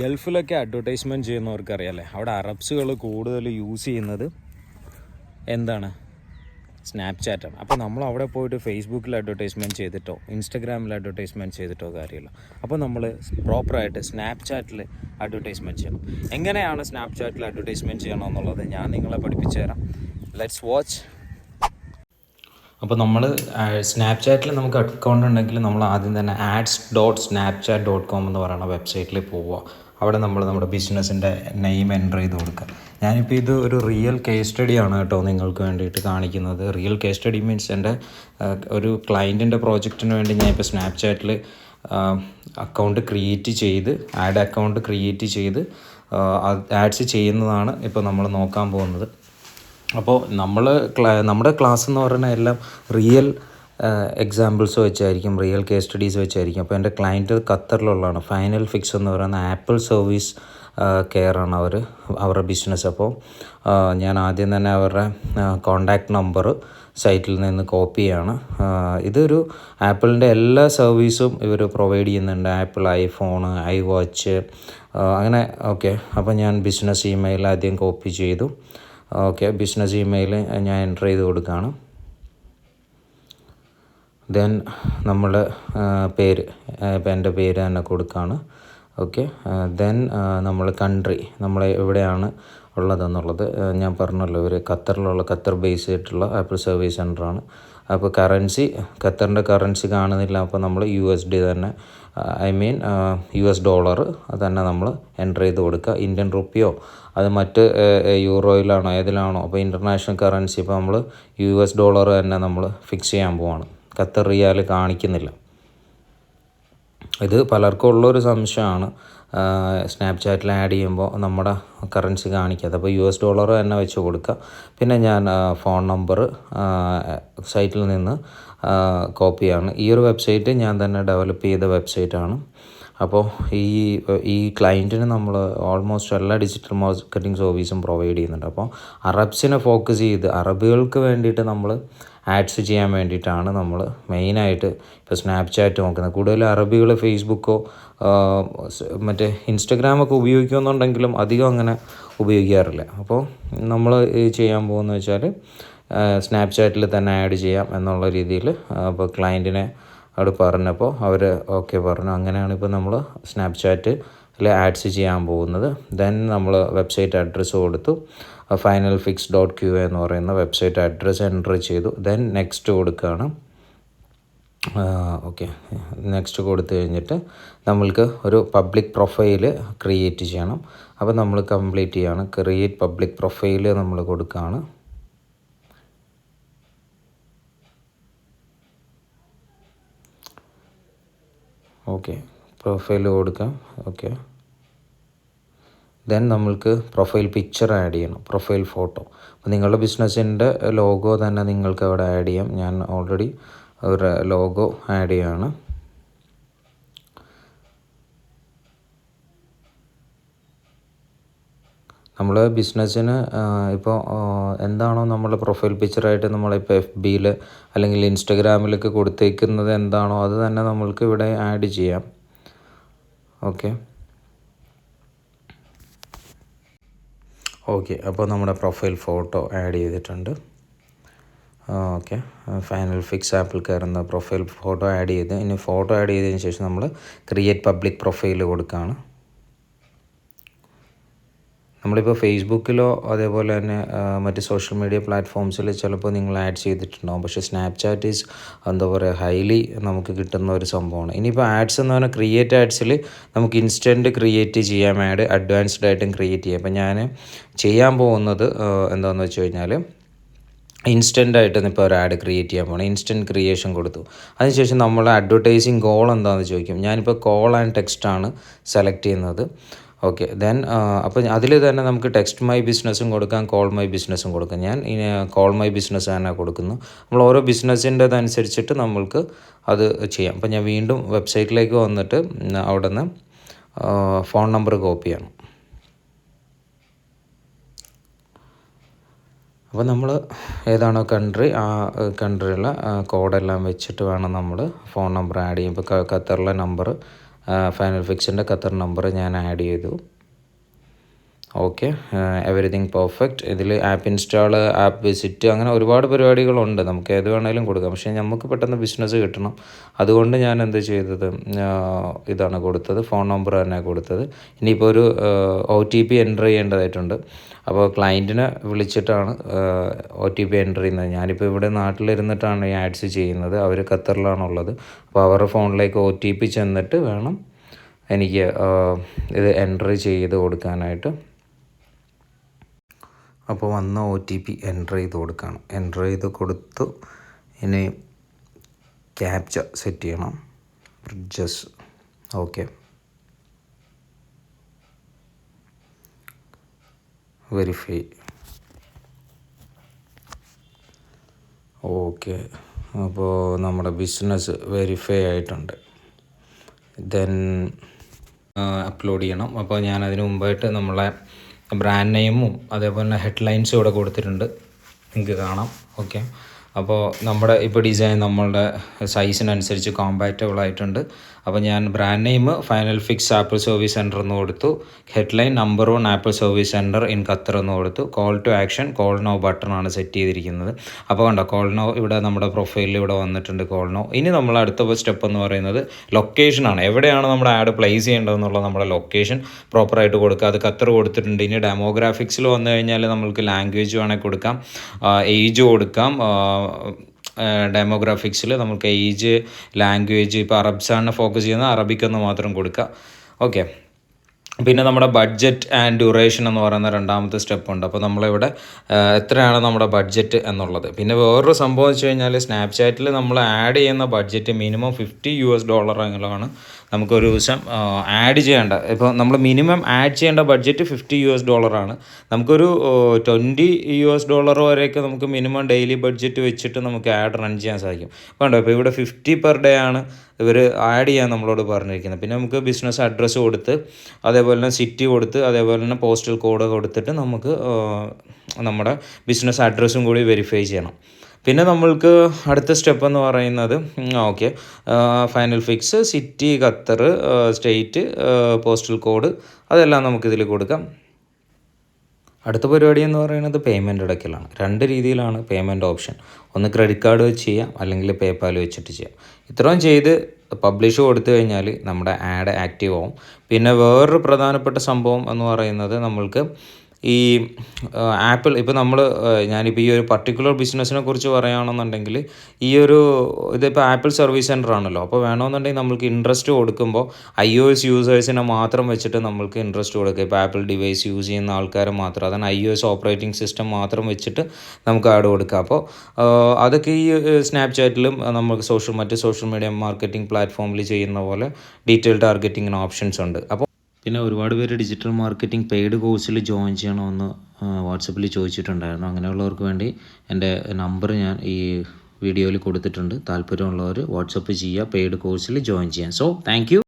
ഗൾഫിലൊക്കെ അഡ്വർടൈസ്മെൻറ്റ് ചെയ്യുന്നവർക്ക് അറിയാമല്ലേ, അവിടെ അറബ്സുകൾ കൂടുതൽ യൂസ് ചെയ്യുന്നത് എന്താണ്, സ്നാപ്ചാറ്റാണ്. അപ്പോൾ നമ്മൾ അവിടെ പോയിട്ട് ഫേസ്ബുക്കിൽ അഡ്വർടൈസ്മെൻറ്റ് ചെയ്തിട്ടോ ഇൻസ്റ്റഗ്രാമിൽ അഡ്വർടൈസ്മെൻറ്റ് ചെയ്തിട്ടോ കാര്യമില്ല. അപ്പോൾ നമ്മൾ പ്രോപ്പറായിട്ട് സ്നാപ്ചാറ്റിൽ അഡ്വർടൈസ്മെൻറ്റ് ചെയ്യണം. എങ്ങനെയാണ് സ്നാപ്ചാറ്റിൽ അഡ്വർടൈസ്മെൻറ്റ് ചെയ്യണമെന്നുള്ളത് ഞാൻ നിങ്ങളെ പഠിപ്പിച്ചു തരാം. Let's watch. അപ്പോൾ നമ്മൾ സ്നാപ്ചാറ്റിൽ നമുക്ക് അക്കൗണ്ട് ഉണ്ടെങ്കിൽ നമ്മൾ ആദ്യം തന്നെ ads.snapchat.com എന്ന് പറയുന്ന വെബ്സൈറ്റിൽ പോവുക. അവിടെ നമ്മൾ നമ്മുടെ ബിസിനസ്സിൻ്റെ നെയിം എൻ്റർ ചെയ്ത് കൊടുക്കുക. ഞാനിപ്പോൾ ഇത് ഒരു റിയൽ കേസ് സ്റ്റഡിയാണ് കേട്ടോ നിങ്ങൾക്ക് വേണ്ടിയിട്ട് കാണിക്കുന്നത്. റിയൽ കേസ് സ്റ്റഡി മീൻസ് എൻ്റെ ഒരു ക്ലയൻറ്റിൻ്റെ പ്രോജക്റ്റിന് വേണ്ടി ഞാനിപ്പോൾ സ്നാപ്ചാറ്റിൽ അക്കൗണ്ട് ക്രിയേറ്റ് ചെയ്ത് അക്കൗണ്ട് ക്രിയേറ്റ് ചെയ്ത് ആഡ്സ് ചെയ്യുന്നതാണ് ഇപ്പോൾ നമ്മൾ നോക്കാൻ പോകുന്നത്. അപ്പോൾ നമ്മുടെ ക്ലാസ് എന്ന് പറയുന്നത് എല്ലാം റിയൽ എക്സാമ്പിൾസ് വെച്ചായിരിക്കും, റിയൽ കേസ് സ്റ്റഡീസ് വെച്ചായിരിക്കും. അപ്പോൾ എൻ്റെ ക്ലയൻറ്റ് ഖത്തറിലുള്ളതാണ്. ഫൈനൽ ഫിക്സ് എന്ന് പറയുന്ന ആപ്പിൾ സർവീസ് കെയറാണ് അവരുടെ ബിസിനസ്. അപ്പോൾ ഞാൻ ആദ്യം തന്നെ അവരുടെ കോണ്ടാക്ട് നമ്പർ സൈറ്റിൽ നിന്ന് കോപ്പി ചെയ്യാണ്. ഇതൊരു ആപ്പിളിൻ്റെ എല്ലാ സർവീസും ഇവർ പ്രൊവൈഡ് ചെയ്യുന്നുണ്ട്. ആപ്പിൾ ഐഫോൺ, ഐ വാച്ച് അങ്ങനെ. ഓക്കെ, അപ്പോൾ ഞാൻ ബിസിനസ് ഇമെയിൽ ആദ്യം കോപ്പി ചെയ്തു. ഓക്കെ, ബിസിനസ് ഇമെയിൽ ഞാൻ എൻ്റർ ചെയ്ത് കൊടുക്കുകയാണ്. ദെൻ നമ്മൾ പേര്, ഇപ്പം എൻ്റെ പേര് തന്നെ കൊടുക്കുകയാണ്. ഓക്കെ, ദെൻ നമ്മൾ കൺട്രി, നമ്മൾ എവിടെയാണ് ഉള്ളതെന്നുള്ളത് ഞാൻ പറഞ്ഞല്ലോ, ഒരു ഖത്തർ ബേസ് ആയിട്ടുള്ള ആപ്പിൾ സർവീസ് സെൻ്ററാണ്. അപ്പോൾ ഖത്തറിൻ്റെ കറൻസി കാണുന്നില്ല. അപ്പോൾ നമ്മൾ USD തന്നെ, US ഡോളർ തന്നെ നമ്മൾ എൻ്റർ ചെയ്ത് കൊടുക്കുക. ഇന്ത്യൻ റുപ്പിയോ അത് മറ്റ് യൂറോയിലാണോ ഏതിലാണോ, അപ്പോൾ ഇൻ്റർനാഷണൽ കറൻസി ഇപ്പോൾ നമ്മൾ US ഡോളർ തന്നെ നമ്മൾ ഫിക്സ് ചെയ്യാൻ പോവാണ്. ഖത്തർ റിയാൽ കാണിക്കുന്നില്ല. ഇത് പലർക്കും ഉള്ളൊരു സംശയമാണ്, സ്നാപ്ചാറ്റിൽ ആഡ് ചെയ്യുമ്പോൾ നമ്മുടെ കറൻസി കാണിക്കാതെ. അപ്പോൾ US ഡോളർ തന്നെ വെച്ച് കൊടുക്കുക. പിന്നെ ഞാൻ ഫോൺ നമ്പർ സൈറ്റിൽ നിന്ന് കോപ്പിയാണ്. ഈ ഒരു വെബ്സൈറ്റ് ഞാൻ തന്നെ ഡെവലപ്പ് ചെയ്ത വെബ്സൈറ്റാണ്. അപ്പോൾ ഈ ക്ലയൻറ്റിന് നമ്മൾ ഓൾമോസ്റ്റ് എല്ലാ ഡിജിറ്റൽ മാർക്കറ്റിംഗ് സർവീസും പ്രൊവൈഡ് ചെയ്യുന്നുണ്ട്. അപ്പോൾ അറബ്സിനെ ഫോക്കസ് ചെയ്ത് അറബികൾക്ക് വേണ്ടിയിട്ട് നമ്മൾ ആഡ്സ് ചെയ്യാൻ വേണ്ടിയിട്ടാണ് നമ്മൾ മെയിനായിട്ട് ഇപ്പോൾ സ്നാപ്ചാറ്റ് നോക്കുന്നത്. കൂടുതൽ അറബികൾ ഫേസ്ബുക്കോ മറ്റേ ഇൻസ്റ്റഗ്രാമൊക്കെ ഉപയോഗിക്കുന്നുണ്ടെങ്കിലും അധികം അങ്ങനെ ഉപയോഗിക്കാറില്ല. അപ്പോൾ നമ്മൾ ചെയ്യാൻ പോകുന്നത് വെച്ചാൽ സ്നാപ്ചാറ്റിൽ തന്നെ ആഡ് ചെയ്യാം എന്നുള്ള രീതിയിൽ അപ്പോൾ ക്ലയൻറ്റിനെ അവിടെ പറഞ്ഞപ്പോൾ അവർ ഓക്കെ പറഞ്ഞു. അങ്ങനെയാണ് ഇപ്പോൾ നമ്മൾ സ്നാപ്ചാറ്റിൽ ആഡ്സ് ചെയ്യാൻ പോകുന്നത്. ദെൻ നമ്മൾ വെബ്സൈറ്റ് അഡ്രസ്സ് കൊടുത്തു. finalfix.qa എന്ന് പറയുന്ന വെബ്സൈറ്റ് അഡ്രസ്സ് എൻ്റർ ചെയ്തു. ദെൻ നെക്സ്റ്റ് കൊടുക്കുകയാണ്. ഓക്കെ, നെക്സ്റ്റ് കൊടുത്തു കഴിഞ്ഞിട്ട് നമ്മൾക്ക് ഒരു പബ്ലിക് പ്രൊഫൈൽ ക്രിയേറ്റ് ചെയ്യണം. അപ്പോൾ നമ്മൾ കംപ്ലീറ്റ് ചെയ്യാണ്. ക്രിയേറ്റ് പബ്ലിക് പ്രൊഫൈൽ നമ്മൾ കൊടുക്കുകയാണ്. ഓക്കെ, പ്രൊഫൈൽ കൊടുക്കാം. ഓക്കെ, ദെൻ നമ്മൾക്ക് പ്രൊഫൈൽ പിക്ചർ ആഡ് ചെയ്യണം, പ്രൊഫൈൽ ഫോട്ടോ. അപ്പോൾ നിങ്ങളുടെ ബിസിനസ്സിൻ്റെ ലോഗോ തന്നെ നിങ്ങൾക്ക് അവിടെ ആഡ് ചെയ്യാം. ഞാൻ ഓൾറെഡി ഒരു ലോഗോ ആഡ് ചെയ്യാണ്. നമ്മൾ ബിസിനസ്സിന് ഇപ്പോൾ എന്താണോ നമ്മുടെ പ്രൊഫൈൽ പിക്ചറായിട്ട് നമ്മളിപ്പോൾ FBയിൽ അല്ലെങ്കിൽ ഇൻസ്റ്റഗ്രാമിലൊക്കെ കൊടുത്തേക്കുന്നത് എന്താണോ അത് തന്നെ നമ്മൾക്ക് ഇവിടെ ആഡ് ചെയ്യാം. ഓക്കെ, അപ്പോൾ നമ്മുടെ പ്രൊഫൈൽ ഫോട്ടോ ആഡ് ചെയ്തിട്ടുണ്ട്. ഓക്കെ, ഫൈനൽ ഫിക്സ് ആപ്പിൾ കയറുന്ന പ്രൊഫൈൽ ഫോട്ടോ ആഡ് ചെയ്ത്, ഇനി ഫോട്ടോ ആഡ് ചെയ്തതിന് ശേഷം നമ്മൾ ക്രിയേറ്റ് പബ്ലിക് പ്രൊഫൈൽ കൊടുക്കുകയാണ്. നമ്മളിപ്പോൾ ഫേസ്ബുക്കിലോ അതേപോലെ തന്നെ മറ്റ് സോഷ്യൽ മീഡിയ പ്ലാറ്റ്ഫോംസിൽ ചിലപ്പോൾ നിങ്ങൾ ആഡ് ചെയ്തിട്ടുണ്ടാകും. പക്ഷേ സ്നാപ്ചാറ്റ് ഈസ് എന്താ പറയുക, ഹൈലി നമുക്ക് കിട്ടുന്ന ഒരു സംഭവമാണ്. ഇനിയിപ്പോൾ ആഡ്സ് എന്ന് പറഞ്ഞാൽ ക്രിയേറ്റ് ആഡ്സിൽ നമുക്ക് ഇൻസ്റ്റൻറ്റ് ക്രിയേറ്റ് ചെയ്യാം, ആഡ് അഡ്വാൻസ്ഡ് ആയിട്ടും ക്രിയേറ്റ് ചെയ്യാം. അപ്പോൾ ഞാൻ ചെയ്യാൻ പോകുന്നത് എന്താണെന്ന് വെച്ച് കഴിഞ്ഞാൽ ഇൻസ്റ്റൻ്റായിട്ട് ഇപ്പോൾ ഒരു ആഡ് ക്രിയേറ്റ് ചെയ്യാൻ പോകണം. ഇൻസ്റ്റൻറ്റ് ക്രിയേഷൻ കൊടുത്തു. അതിനുശേഷം നമ്മൾ അഡ്വർടൈസിങ് ഗോൾ എന്താണെന്ന് ചോദിക്കും. ഞാനിപ്പോൾ കോൾ ആൻഡ് ടെക്സ്റ്റാണ് സെലക്ട് ചെയ്യുന്നത്. ഓക്കെ, ദെൻ അപ്പോൾ അതിൽ തന്നെ നമുക്ക് ടെക്സ്റ്റ് മൈ ബിസിനസ്സും കൊടുക്കാം, കോൾ മൈ ബിസിനസ്സും കൊടുക്കാം. ഞാൻ ഇനി കോൾ മൈ ബിസിനസ് തന്നെ കൊടുക്കുന്നു. നമ്മൾ ഓരോ ബിസിനസ്സിൻ്റെതനുസരിച്ചിട്ട് നമ്മൾക്ക് അത് ചെയ്യാം. അപ്പോൾ ഞാൻ വീണ്ടും വെബ്സൈറ്റിലേക്ക് വന്നിട്ട് അവിടെ നിന്ന് ഫോൺ നമ്പർ കോപ്പി ചെയ്യണം. അപ്പോൾ നമ്മൾ ഏതാണോ കൺട്രി, ആ കൺട്രിയുള്ള കോഡെല്ലാം വെച്ചിട്ട് വേണം നമ്മൾ ഫോൺ നമ്പർ ആഡ് ചെയ്യും. ഇപ്പോൾ ഖത്തറിലെ നമ്പർ ഫൈനൽ ഫിക്സിൻ്റെ ഖത്തർ നമ്പർ ഞാൻ ആഡ് ചെയ്തു. Okay, everything perfect. ഇതിൽ ആപ്പ് ഇൻസ്റ്റാൾ, ആപ്പ് വിസിറ്റ്, അങ്ങനെ ഒരുപാട് പരിപാടികളുണ്ട്. നമുക്ക് ഏത് വേണമെങ്കിലും കൊടുക്കാം. പക്ഷേ നമുക്ക് പെട്ടെന്ന് ബിസിനസ് കിട്ടണം. അതുകൊണ്ട് ഞാൻ എന്ത് ചെയ്തത്, ഇതാണ് കൊടുത്തത്, ഫോൺ നമ്പർ തന്നെ കൊടുത്തത്. ഇനിയിപ്പോൾ ഒരു OTP എൻ്റർ ചെയ്യേണ്ടതായിട്ടുണ്ട്. അപ്പോൾ ക്ലയൻറ്റിനെ വിളിച്ചിട്ടാണ് OTP എൻ്റർ ചെയ്യുന്നത്. ഞാനിപ്പോൾ ഇവിടെ നാട്ടിലിരുന്നിട്ടാണ് ഈ ആഡ്സ് ചെയ്യുന്നത്. അവർ ഖത്തറിലാണുള്ളത്. അപ്പോൾ അവരുടെ ഫോണിലേക്ക് OTP ചെന്നിട്ട് വേണം എനിക്ക് ഇത് എൻ്റർ ചെയ്ത് കൊടുക്കാനായിട്ട്. അപ്പോൾ വന്ന OTP എൻ്റർ ചെയ്ത് കൊടുക്കുകയാണ്. എൻ്റർ ചെയ്ത് കൊടുത്തു. ഇനി ക്യാപ്ച സെറ്റ് ചെയ്യണം. Bridges, okay, verify, okay. അപ്പോൾ നമ്മുടെ ബിസിനസ് വെരിഫൈ ആയിട്ടുണ്ട്. ദെൻ അപ്ലോഡ് ചെയ്യണം. അപ്പോൾ ഞാൻ അതിന് മുമ്പായിട്ട് നമ്മളെ ബ്രാൻഡ് നെയിമും അതേപോലെ തന്നെ ഹെഡ്ലൈൻസും ഇവിടെ കൊടുത്തിട്ടുണ്ട്, നിങ്ങൾക്ക് കാണാം. ഓക്കെ, അപ്പോൾ നമ്മുടെ ഇപ്പോൾ ഡിസൈൻ നമ്മളുടെ സൈസിനനുസരിച്ച് കോമ്പാക്റ്റബിൾ ആയിട്ടുണ്ട്. അപ്പോൾ ഞാൻ brand name final fix Apple service centre എന്ന് കൊടുത്തു. Headline number 1 Apple service centre in Qatar എന്ന് കൊടുത്തു. Call to action call no ബട്ടണാണ് സെറ്റ് ചെയ്തിരിക്കുന്നത്. അപ്പോൾ കണ്ടോ, കോൾ നോ ഇവിടെ നമ്മുടെ പ്രൊഫൈലിൽ ഇവിടെ വന്നിട്ടുണ്ട്, കോൾ നോ. ഇനി നമ്മൾ അടുത്ത സ്റ്റെപ്പ് എന്ന് പറയുന്നത് ലൊക്കേഷനാണ്. എവിടെയാണ് നമ്മുടെ ആഡ് പ്ലേസ് ചെയ്യേണ്ടതെന്നുള്ള നമ്മുടെ ലൊക്കേഷൻ പ്രോപ്പറായിട്ട് കൊടുക്കുക. അത് ഖത്തർ കൊടുത്തിട്ടുണ്ട്. ഇനി ഡെമോഗ്രാഫിക്സിൽ വന്നു കഴിഞ്ഞാൽ നമ്മൾക്ക് ലാംഗ്വേജ് വേണമെങ്കിൽ കൊടുക്കാം, ഏജ് കൊടുക്കാം. ഡെമോഗ്രാഫിക്സിൽ നമുക്ക് ഏജ്, ലാംഗ്വേജ്, ഇപ്പോൾ അറബ്സാണ് ഫോക്കസ് ചെയ്യുന്നത്, അറബിക്കെന്ന് മാത്രം കൊടുക്കുക. ഓക്കെ, പിന്നെ നമ്മുടെ ബഡ്ജറ്റ് ആൻഡ് ഡ്യൂറേഷൻ എന്ന് പറയുന്ന രണ്ടാമത്തെ സ്റ്റെപ്പ് ഉണ്ട്. അപ്പോൾ നമ്മളിവിടെ എത്രയാണ് നമ്മുടെ ബഡ്ജറ്റ് എന്നുള്ളത്. പിന്നെ വേറൊരു സംഭവം വെച്ച് കഴിഞ്ഞാൽ സ്നാപ്ചാറ്റിൽ നമ്മൾ ആഡ് ചെയ്യുന്ന ബഡ്ജറ്റ് മിനിമം $50 നമുക്കൊരു ദിവസം ആഡ് ചെയ്യേണ്ട. ഇപ്പോൾ നമ്മൾ മിനിമം ആഡ് ചെയ്യേണ്ട ബഡ്ജറ്റ് $50 നമുക്കൊരു $20 വരെയൊക്കെ നമുക്ക് മിനിമം ഡെയിലി ബഡ്ജറ്റ് വെച്ചിട്ട് നമുക്ക് ആഡ് റൺ ചെയ്യാൻ സാധിക്കും. വേണ്ടോ, ഇപ്പോൾ ഇവിടെ 50 പെർ ഡേ ആണ് ഇവർ ആഡ് ചെയ്യാൻ നമ്മളോട് പറഞ്ഞിരിക്കുന്നത്. പിന്നെ നമുക്ക് ബിസിനസ് അഡ്രസ്സ് കൊടുത്ത് അതേപോലെ തന്നെ സിറ്റി കൊടുത്ത് അതേപോലെ തന്നെ പോസ്റ്റൽ കോഡ് കൊടുത്തിട്ട് നമുക്ക് നമ്മുടെ ബിസിനസ് അഡ്രസ്സും കൂടി വെരിഫൈ ചെയ്യണം. പിന്നെ നമ്മൾക്ക് അടുത്ത സ്റ്റെപ്പ് എന്ന് പറയുന്നത് okay, final fix, city Qatar, state, postal code, അതെല്ലാം നമുക്കിതിൽ കൊടുക്കാം. അടുത്ത പരിപാടി എന്ന് പറയുന്നത് പേയ്മെൻറ്റ് അടയ്ക്കലാണ്. 2 രീതിയിലാണ് പേയ്മെൻറ്റ് ഓപ്ഷൻ. ഒന്ന് ക്രെഡിറ്റ് കാർഡ് വെച്ച് ചെയ്യാം, അല്ലെങ്കിൽ പേപ്പാൽ വെച്ചിട്ട് ചെയ്യാം. ഇത്രയും ചെയ്ത് പബ്ലിഷ് കൊടുത്തു കഴിഞ്ഞാൽ നമ്മുടെ ആഡ് ആക്റ്റീവ് ആവും. പിന്നെ വേറൊരു പ്രധാനപ്പെട്ട സംഭവം എന്ന് പറയുന്നത് നമ്മൾക്ക് ഈ ആപ്പിൾ, ഇപ്പോൾ ഞാനിപ്പോൾ ഈ ഒരു പർട്ടിക്കുലർ ബിസിനസ്സിനെ കുറിച്ച് പറയുകയാണെന്നുണ്ടെങ്കിൽ ഇതിപ്പോൾ ആപ്പിൾ സർവീസ് സെൻറ്റർ ആണല്ലോ. അപ്പോൾ വേണമെന്നുണ്ടെങ്കിൽ നമ്മൾക്ക് ഇൻട്രസ്റ്റ് കൊടുക്കുമ്പോൾ iOS യൂസേഴ്സിനെ മാത്രം വെച്ചിട്ട് നമ്മൾക്ക് ഇൻട്രസ്റ്റ് കൊടുക്കുക. ഇപ്പോൾ ആപ്പിൾ ഡിവൈസ് യൂസ് ചെയ്യുന്ന ആൾക്കാരെ മാത്രം, അതാണ് iOS ഓപ്പറേറ്റിംഗ് സിസ്റ്റം മാത്രം വെച്ചിട്ട് നമുക്ക് ആഡ് കൊടുക്കുക. അപ്പോൾ അതൊക്കെ ഈ സ്നാപ്ചാറ്റിലും നമുക്ക് മറ്റ് സോഷ്യൽ മീഡിയ മാർക്കറ്റിംഗ് പ്ലാറ്റ്ഫോമിൽ ചെയ്യുന്ന പോലെ ഡീറ്റെയിൽ ടാർഗറ്റിങ്ങിന് ഓപ്ഷൻസ് ഉണ്ട്. അപ്പോൾ പിന്നെ ഒരുപാട് പേര് ഡിജിറ്റൽ മാർക്കറ്റിംഗ് പെയ്ഡ് കോഴ്സിൽ ജോയിൻ ചെയ്യണമെന്ന് വാട്സപ്പിൽ ചോദിച്ചിട്ടുണ്ടായിരുന്നു. അങ്ങനെയുള്ളവർക്ക് വേണ്ടി എൻ്റെ നമ്പർ ഞാൻ ഈ വീഡിയോയിൽ കൊടുത്തിട്ടുണ്ട്. താല്പര്യമുള്ളവർ വാട്സപ്പ് ചെയ്യുക, പെയ്ഡ് കോഴ്സിൽ ജോയിൻ ചെയ്യാൻ. So thank you.